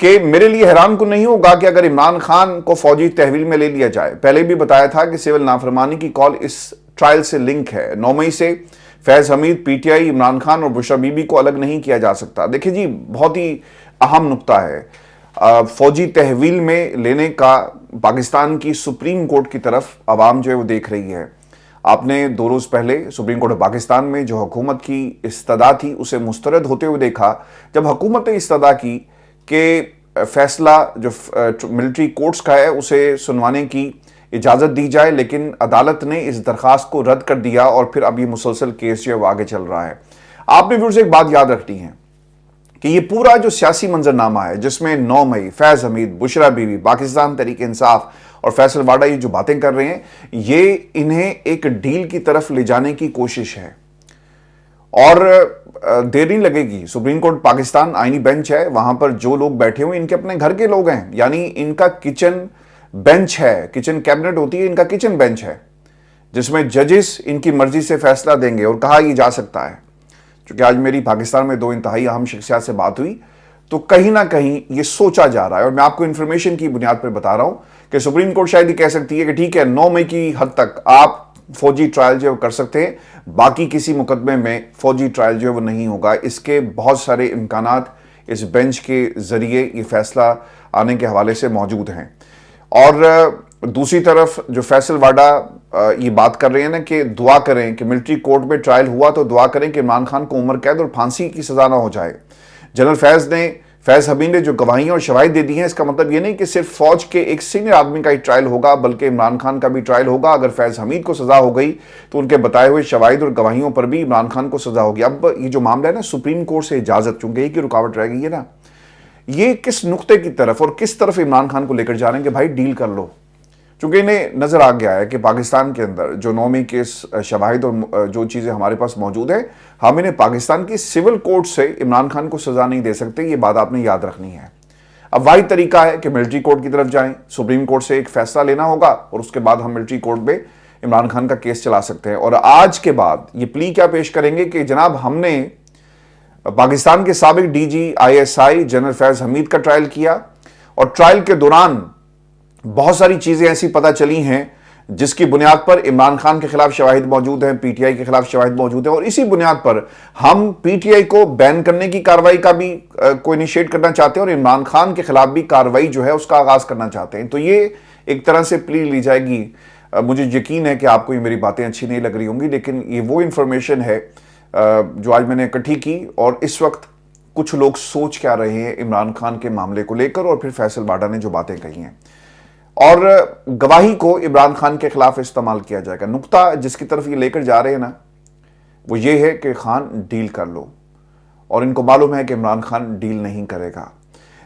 کہ میرے لیے حیران کن نہیں ہوگا کہ اگر عمران خان کو فوجی تحویل میں لے لیا جائے. پہلے بھی بتایا تھا کہ سول نافرمانی کی کال اس ٹرائل سے لنک ہے. 9 مئی سے Faiz Hameed, P T I, Imran Khan اور بشرا بی بی کو الگ نہیں کیا جا سکتا. دیکھیں جی, بہت ہی اہم نقطہ ہے. فوجی تحویل میں لینے کا پاکستان کی سپریم کورٹ کی طرف عوام جو ہے وہ دیکھ رہی ہے. آپ نے 2 روز پہلے سپریم کورٹ پاکستان میں جو حکومت کی استدعا تھی اسے مسترد ہوتے ہوئے دیکھا. جب حکومت نے استدعا کی کہ فیصلہ جو ملٹری کورٹس کا ہے اسے سنوانے کی اجازت دی جائے, لیکن عدالت نے اس درخواست کو رد کر دیا اور پھر اب یہ مسلسل کیس جو ہے وہ آگے چل رہا ہے. آپ نے ویورز ایک بات یاد رکھنی ہے کہ یہ پورا جو سیاسی منظرنامہ ہے جس میں 9 مئی, فیض حمید, بشرا بی بی, پاکستان تحریک انصاف اور فیصل واڈا یہ جو باتیں کر رہے ہیں, یہ انہیں ایک ڈیل کی طرف لے جانے کی کوشش ہے. اور دیر نہیں لگے گی. سپریم کورٹ پاکستان آئینی بینچ ہے, وہاں پر جو لوگ بیٹھے ہوئے ان کے اپنے گھر کے لوگ ہیں, یعنی ان کا کچن بینچ ہے. کچن کیبنٹ ہوتی ہے, ان کا کچن بینچ ہے جس میں ججز ان کی مرضی سے فیصلہ دیں گے. اور کہا یہ جا سکتا ہے, چونکہ آج میری پاکستان میں 2 انتہائی اہم شخصیات سے بات ہوئی تو کہیں نہ کہیں یہ سوچا جا رہا ہے, اور میں آپ کو انفارمیشن کی بنیاد پر بتا رہا ہوں کہ سپریم کورٹ شاید یہ کہہ سکتی ہے کہ ٹھیک ہے 9 مئی کی حد تک آپ فوجی ٹرائل جو کر سکتے ہیں, باقی کسی مقدمے میں فوجی ٹرائل جو ہے وہ نہیں ہوگا. اس کے بہت سارے امکانات اس بینچ کے ذریعے یہ فیصلہ آنے کے حوالے سے موجود ہیں. اور دوسری طرف جو فیصل واڈا یہ بات کر رہے ہیں نا کہ دعا کریں کہ ملٹری کورٹ میں ٹرائل ہوا تو دعا کریں کہ عمران خان کو عمر قید اور پھانسی کی سزا نہ ہو جائے. جنرل فیض حمید نے جو گواہیاں اور شواہد دے دی ہیں, اس کا مطلب یہ نہیں کہ صرف فوج کے ایک سینئر آدمی کا ہی ٹرائل ہوگا بلکہ عمران خان کا بھی ٹرائل ہوگا. اگر فیض حمید کو سزا ہو گئی تو ان کے بتائے ہوئے شواہد اور گواہیوں پر بھی عمران خان کو سزا ہوگی. اب یہ جو معاملہ ہے نا سپریم کورٹ سے اجازت, چونکہ ایک ہی رکاوٹ رہ گئی ہے نا, یہ کس نقطے کی طرف اور کس طرف عمران خان کو لے کر جا رہے ہیں کہ بھائی ڈیل کر لو. چونکہ انہیں نظر آ گیا ہے کہ پاکستان کے اندر جو 9 مئی کے شواہد اور جو چیزیں ہمارے پاس موجود ہیں, ہم انہیں پاکستان کی سول کورٹ سے عمران خان کو سزا نہیں دے سکتے. یہ بات آپ نے یاد رکھنی ہے. اب واحد طریقہ ہے کہ ملٹری کورٹ کی طرف جائیں, سپریم کورٹ سے ایک فیصلہ لینا ہوگا اور اس کے بعد ہم ملٹری کورٹ میں عمران خان کا کیس چلا سکتے ہیں. اور آج کے بعد یہ پلی کیا پیش کریں گے کہ جناب ہم نے پاکستان کے سابق ڈی جی ISI جنرل فیض حمید کا ٹرائل کیا, اور ٹرائل کے دوران بہت ساری چیزیں ایسی پتہ چلی ہیں جس کی بنیاد پر عمران خان کے خلاف شواہد موجود ہیں, پی ٹی آئی کے خلاف شواہد موجود ہیں, اور اسی بنیاد پر ہم پی ٹی آئی کو بین کرنے کی کارروائی کا بھی کو انیشیٹ کرنا چاہتے ہیں اور عمران خان کے خلاف بھی کارروائی جو ہے اس کا آغاز کرنا چاہتے ہیں. تو یہ ایک طرح سے پلی لی جائے گی. مجھے یقین ہے کہ آپ کو یہ میری باتیں اچھی نہیں لگ رہی ہوں گی, لیکن یہ وہ انفارمیشن ہے جو آج میں نے اکٹھی کی, اور اس وقت کچھ لوگ سوچ کیا رہے ہیں عمران خان کے معاملے کو لے کر, اور پھر فیصل واڈا نے جو باتیں کہی ہیں. اور گواہی کو عمران خان کے خلاف استعمال کیا جائے گا. نقطہ جس کی طرف یہ لے کر جا رہے ہیں نا وہ یہ ہے کہ خان ڈیل کر لو, اور ان کو معلوم ہے کہ عمران خان ڈیل نہیں کرے گا.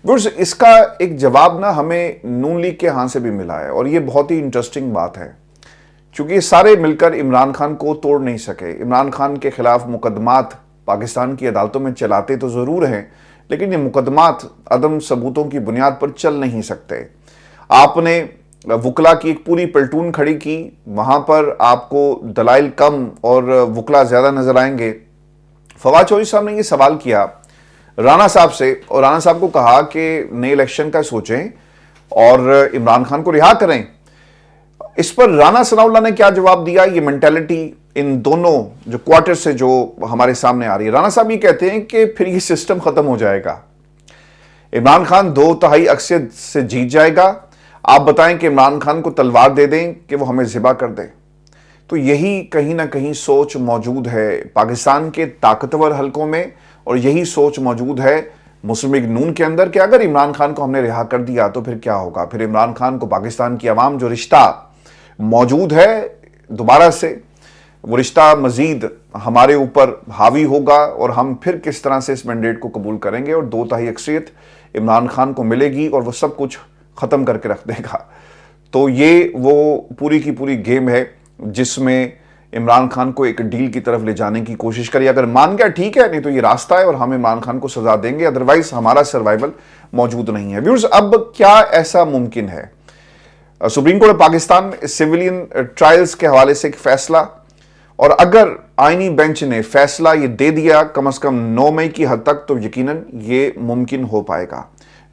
اس کا ایک جواب نا ہمیں نون لیگ کے ہاں سے بھی ملا ہے, اور یہ بہت ہی انٹرسٹنگ بات ہے, چونکہ یہ سارے مل کر عمران خان کو توڑ نہیں سکے. عمران خان کے خلاف مقدمات پاکستان کی عدالتوں میں چلاتے تو ضرور ہیں, لیکن یہ مقدمات عدم ثبوتوں کی بنیاد پر چل نہیں سکتے. آپ نے وکلا کی ایک پوری پلٹون کھڑی کی, وہاں پر آپ کو دلائل کم اور وکلا زیادہ نظر آئیں گے. فواد چودھری صاحب نے یہ سوال کیا رانا صاحب سے, اور رانا صاحب کو کہا کہ نئے الیکشن کا سوچیں اور عمران خان کو رہا کریں. اس پر رانا ثناء اللہ نے کیا جواب دیا, یہ مینٹیلٹی ان دونوں جو کوارٹر سے جو ہمارے سامنے آ رہی ہے. رانا صاحب یہ کہتے ہیں کہ پھر یہ سسٹم ختم ہو جائے گا, عمران خان 2/3 اکثریت سے جیت جائے گا, آپ بتائیں کہ عمران خان کو تلوار دے دیں کہ وہ ہمیں ذبح کر دے. تو یہی کہیں نہ کہیں سوچ موجود ہے پاکستان کے طاقتور حلقوں میں, اور یہی سوچ موجود ہے مسلم لیگ نون کے اندر کہ اگر عمران خان کو ہم نے رہا کر دیا تو پھر کیا ہوگا. پھر عمران خان کو پاکستان کی عوام جو رشتہ موجود ہے دوبارہ سے, وہ رشتہ مزید ہمارے اوپر حاوی ہوگا, اور ہم پھر کس طرح سے اس مینڈیٹ کو قبول کریں گے, اور 2/3 اکثریت عمران خان کو ملے گی اور وہ سب کچھ ختم کر کے رکھ دے گا. تو یہ وہ پوری کی پوری گیم ہے جس میں عمران خان کو ایک ڈیل کی طرف لے جانے کی کوشش کری. اگر مان گیا ٹھیک ہے, نہیں تو یہ راستہ ہے اور ہم عمران خان کو سزا دیں گے, ادروائز ہمارا سروائیول موجود نہیں ہے. ویورز, اب کیا ایسا ممکن ہے؟ Supreme court Pakistan civilian trials کے حوالے سے ایک فیصلہ, اور اگر آئینی بینچ نے فیصلہ یہ دے دیا کم از کم 9 مئی کی حد تک, تو یقیناً یہ ممکن ہو پائے گا.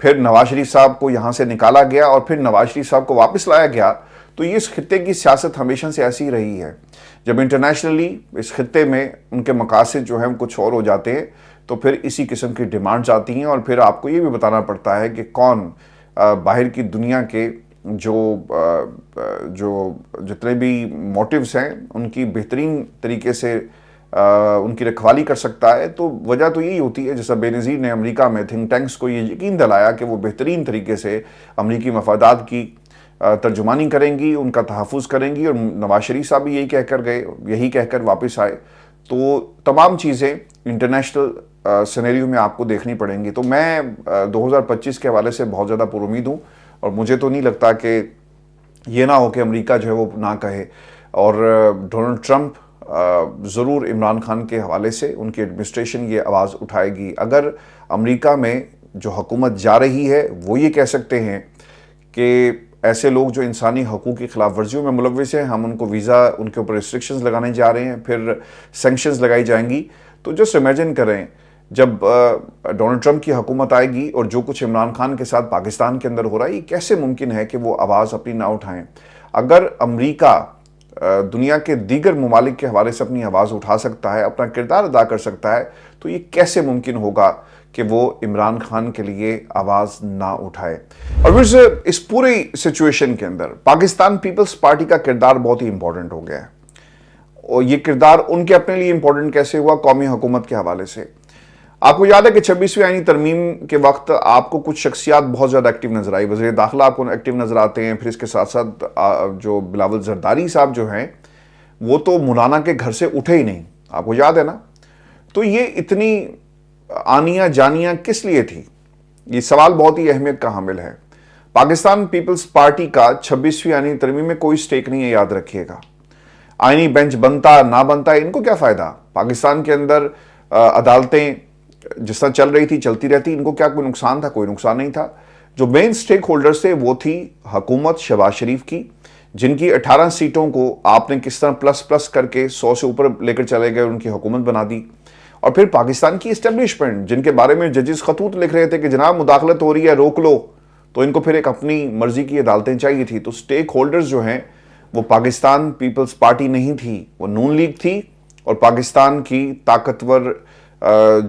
پھر نواز شریف صاحب کو یہاں سے نکالا گیا اور پھر نواز شریف صاحب کو واپس لایا گیا. تو یہ اس خطے کی سیاست ہمیشہ سے ایسی رہی ہے. جب انٹرنیشنلی اس خطے میں ان کے مقاصد جو ہیں کچھ اور ہو جاتے ہیں تو پھر اسی قسم کی ڈیمانڈز آتی ہیں, اور پھر آپ کو یہ بھی بتانا پڑتا ہے کہ کون باہر کی دنیا کے جو جتنے بھی موٹیوز ہیں ان کی بہترین طریقے سے ان کی رکھوالی کر سکتا ہے. تو وجہ تو یہی ہوتی ہے, جیسا بے نظیر نے امریکہ میں تھنک ٹینکس کو یہ یقین دلایا کہ وہ بہترین طریقے سے امریکی مفادات کی ترجمانی کریں گی, ان کا تحفظ کریں گی, اور نواز شریف صاحب بھی یہی کہہ کر گئے, یہی کہہ کر واپس آئے. تو تمام چیزیں انٹرنیشنل سینیریو میں آپ کو دیکھنی پڑیں گی. تو میں 2025 کے حوالے سے بہت زیادہ پر امید ہوں, اور مجھے تو نہیں لگتا کہ یہ نہ ہو کہ امریکہ جو ہے وہ نہ کہے. اور ڈونلڈ ٹرمپ ضرور عمران خان کے حوالے سے ان کی ایڈمنسٹریشن یہ آواز اٹھائے گی. اگر امریکہ میں جو حکومت جا رہی ہے وہ یہ کہہ سکتے ہیں کہ ایسے لوگ جو انسانی حقوق کی خلاف ورزیوں میں ملوث ہیں, ہم ان کو ویزا, ان کے اوپر ریسٹرکشنز لگانے جا رہے ہیں, پھر سینکشنز لگائی جائیں گی. تو جسٹ امیجن کریں جب ڈونلڈ ٹرمپ کی حکومت آئے گی اور جو کچھ عمران خان کے ساتھ پاکستان کے اندر ہو رہا ہے, یہ کیسے ممکن ہے کہ وہ آواز اپنی نہ اٹھائیں. اگر امریکہ دنیا کے دیگر ممالک کے حوالے سے اپنی آواز اٹھا سکتا ہے, اپنا کردار ادا کر سکتا ہے, تو یہ کیسے ممکن ہوگا کہ وہ عمران خان کے لیے آواز نہ اٹھائے. اور پھر اس پوری سچویشن کے اندر پاکستان پیپلز پارٹی کا کردار بہت ہی امپورٹنٹ ہو گیا ہے. اور یہ کردار ان کے اپنے لیے امپورٹنٹ کیسے ہوا؟ قومی حکومت کے حوالے سے. آپ کو یاد ہے کہ 26ویں آئینی ترمیم کے وقت آپ کو کچھ شخصیات بہت زیادہ ایکٹیو نظر آئی. وزیر داخلہ آپ کو ایکٹیو نظر آتے ہیں, پھر اس کے ساتھ ساتھ جو بلاول زرداری صاحب جو ہیں وہ تو مولانا کے گھر سے اٹھے ہی نہیں, آپ کو یاد ہے نا. تو یہ اتنی آنیاں جانیاں کس لیے تھی؟ یہ سوال بہت ہی اہمیت کا حامل ہے. پاکستان پیپلز پارٹی کا 26ویں آئینی ترمیم میں کوئی سٹیک نہیں ہے, یاد رکھیے گا. آئینی بینچ بنتا نہ بنتا ان کو کیا فائدہ؟ پاکستان کے اندر عدالتیں جس طرح چل رہی تھی چلتی رہتی, ان کو کیا کوئی نقصان تھا؟ کوئی نقصان نہیں تھا. جو مین سٹیک ہولڈرز تھے وہ تھی حکومت شہباز شریف کی, جن کی 18 سیٹوں کو آپ نے کس طرح پلس کر کے 100 سے اوپر لے کر چلے گئے, ان کی حکومت بنا دی. اور پھر پاکستان کی اسٹیبلشمنٹ, جن کے بارے میں ججز خطوط لکھ رہے تھے کہ جناب مداخلت ہو رہی ہے روک لو, تو ان کو پھر ایک اپنی مرضی کی عدالتیں چاہیے تھی. تو سٹیک ہولڈرز جو ہیں وہ پاکستان پیپلز پارٹی نہیں تھی, وہ نون لیگ تھی, اور پاکستان کی طاقتور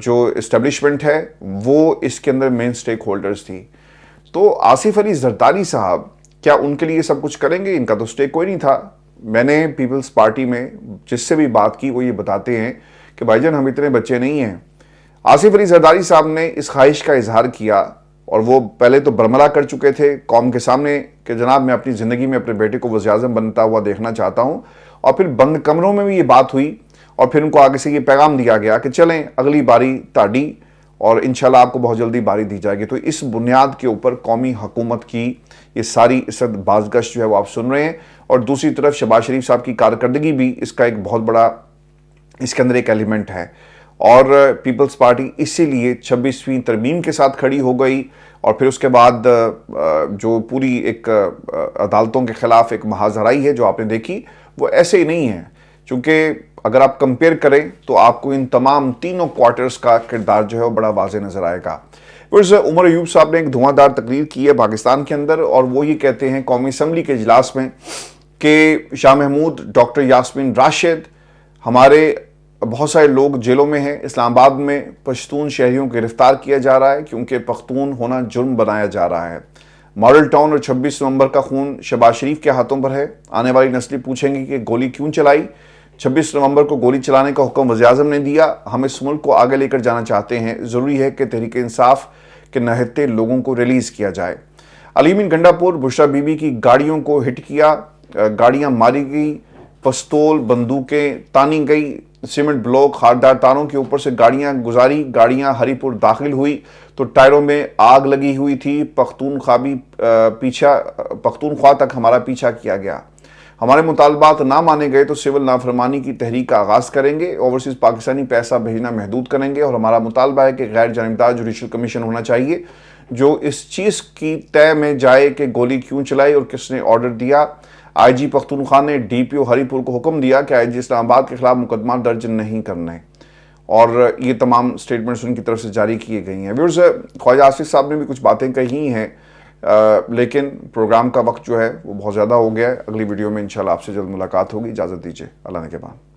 جو اسٹیبلشمنٹ ہے وہ اس کے اندر مین سٹیک ہولڈرز تھی. تو آصف علی زرداری صاحب کیا ان کے لیے سب کچھ کریں گے؟ ان کا تو سٹیک کوئی نہیں تھا. میں نے پیپلز پارٹی میں جس سے بھی بات کی وہ یہ بتاتے ہیں کہ بھائی جان ہم اتنے بچے نہیں ہیں. آصف علی زرداری صاحب نے اس خواہش کا اظہار کیا, اور وہ پہلے تو برملا کر چکے تھے قوم کے سامنے کہ جناب میں اپنی زندگی میں اپنے بیٹے کو وزیر اعظم بنتا ہوا دیکھنا چاہتا ہوں. اور پھر بند کمروں میں بھی یہ بات ہوئی, اور پھر ان کو آگے سے یہ پیغام دیا گیا کہ چلیں اگلی باری تاڑی, اور انشاءاللہ آپ کو بہت جلدی باری دی جائے گی. تو اس بنیاد کے اوپر قومی حکومت کی یہ ساری اس وقت بازگشت جو ہے وہ آپ سن رہے ہیں. اور دوسری طرف شہباز شریف صاحب کی کارکردگی بھی اس کا ایک بہت بڑا اس کے اندر ایک ایلیمنٹ ہے. اور پیپلز پارٹی اسی لیے 26ویں ترمیم کے ساتھ کھڑی ہو گئی, اور پھر اس کے بعد جو پوری ایک عدالتوں کے خلاف ایک محاذرائی ہے جو آپ نے دیکھی وہ ایسے ہی نہیں ہے. چونکہ اگر آپ کمپیئر کریں تو آپ کو ان تمام تینوں کوارٹرز کا کردار جو ہے وہ بڑا واضح نظر آئے گا. عمر ایوب صاحب نے ایک دھواں دار تقریر کی ہے پاکستان کے اندر, اور وہ یہ کہتے ہیں قومی اسمبلی کے اجلاس میں کہ شاہ محمود, ڈاکٹر یاسمین راشد, ہمارے بہت سارے لوگ جیلوں میں ہیں. اسلام آباد میں پشتون شہریوں کو گرفتار کیا جا رہا ہے کیونکہ پختون ہونا جرم بنایا جا رہا ہے. ماڈل ٹاؤن اور 26 نومبر کا خون شہباز شریف کے ہاتھوں پر ہے. آنے والی نسلیں پوچھیں گی کہ گولی کیوں چلائی؟ 26 نومبر کو گولی چلانے کا حکم وزیر اعظم نے دیا. ہم اس ملک کو آگے لے کر جانا چاہتے ہیں, ضروری ہے کہ تحریک انصاف کے نہتے لوگوں کو ریلیز کیا جائے. علیمین گنڈا پور, بشرا بی بی کی گاڑیوں کو ہٹ کیا, گاڑیاں ماری گئی, پستول بندوقیں تانی گئی, سیمنٹ بلوک خاردار تاروں کے اوپر سے گاڑیاں گزاری. گاڑیاں ہری پور داخل ہوئی تو ٹائروں میں آگ لگی ہوئی تھی. پختونخوا تک ہمارا پیچھا کیا گیا. ہمارے مطالبات نہ مانے گئے تو سول نافرمانی کی تحریک کا آغاز کریں گے. اوورسیز پاکستانی پیسہ بھیجنا محدود کریں گے, اور ہمارا مطالبہ ہے کہ غیر جانبدار جوڈیشل کمیشن ہونا چاہیے جو اس چیز کی طے میں جائے کہ گولی کیوں چلائی اور کس نے آرڈر دیا. آئی جی پختونخوا نے ڈی پی او ہری پور کو حکم دیا کہ آئی جی اسلام آباد کے خلاف مقدمہ درج نہیں کرنا ہے. اور یہ تمام سٹیٹمنٹس ان کی طرف سے جاری کیے گئی ہیں. ویورز، خواجہ آصف صاحب نے بھی کچھ باتیں کہی ہیں، لیکن پروگرام کا وقت جو ہے وہ بہت زیادہ ہو گیا ہے. اگلی ویڈیو میں انشاءاللہ آپ سے جلد ملاقات ہوگی. اجازت دیجیے. اللہ نگہبان.